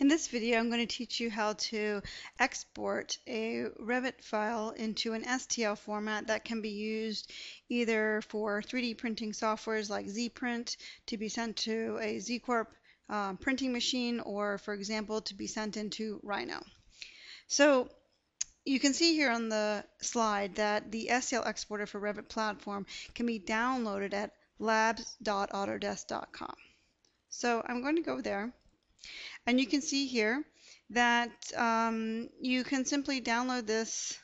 In this video, I'm going to teach you how to export a Revit file into an STL format that can be used either for 3D printing softwares like ZPrint to be sent to a Z Corp printing machine, or for example to be sent into Rhino. So you can see here on the slide that the Stl exporter for Revit platform can be downloaded at labs.autodesk.com. So I'm going to go there. And you can see here that you can simply download this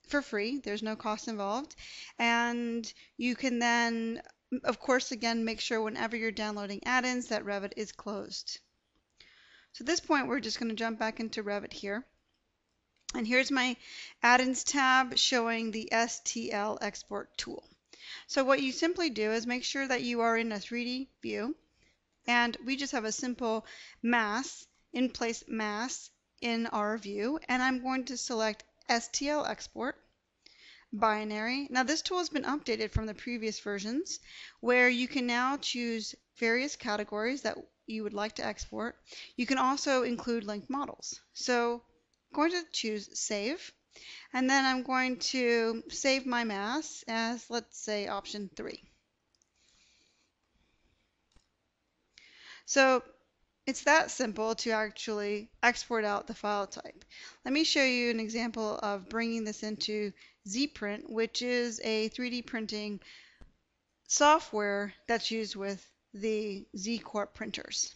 for free. There's no cost involved. And you can then, of course, again, make sure whenever you're downloading add-ins that Revit is closed. So at this point, we're just going to jump back into Revit here. And here's my add-ins tab showing the Stl Export tool. So what you simply do is make sure that you are in a 3D view. And we just have a simple mass, in place mass in our view. And I'm going to select Stl Export Binary. Now this tool has been updated from the previous versions, where you can now choose various categories that you would like to export. You can also include linked models. So I'm going to choose Save. And then I'm going to save my mass as, let's say, option 3. So it's that simple to actually export out the file type. Let me show you an example of bringing this into ZPrint, which is a 3D printing software that's used with the Z Corp printers.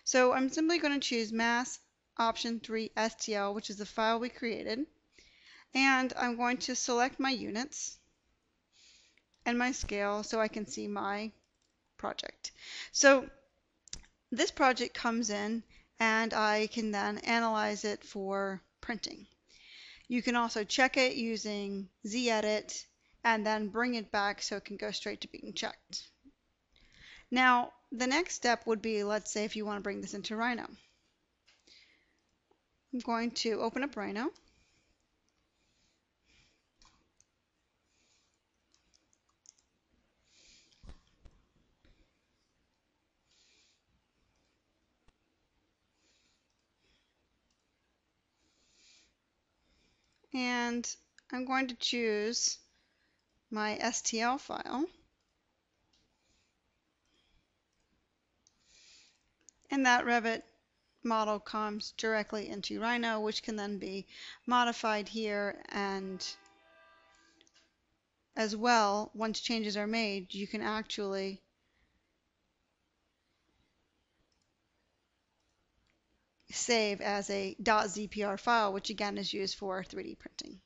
So I'm simply going to choose Mass Option 3 STL, which is the file we created, and I'm going to select my units and my scale so I can see my project. So this project comes in and I can then analyze it for printing. You can also check it using Z-Edit and then bring it back so it can go straight to being checked. Now, the next step would be, let's say if you want to bring this into Rhino. I'm going to open up Rhino. And I'm going to choose my STL file. And that Revit model comes directly into Rhino, which can then be modified here, and as well, once changes are made, you can actually save as a .zpr file, which again is used for 3D printing.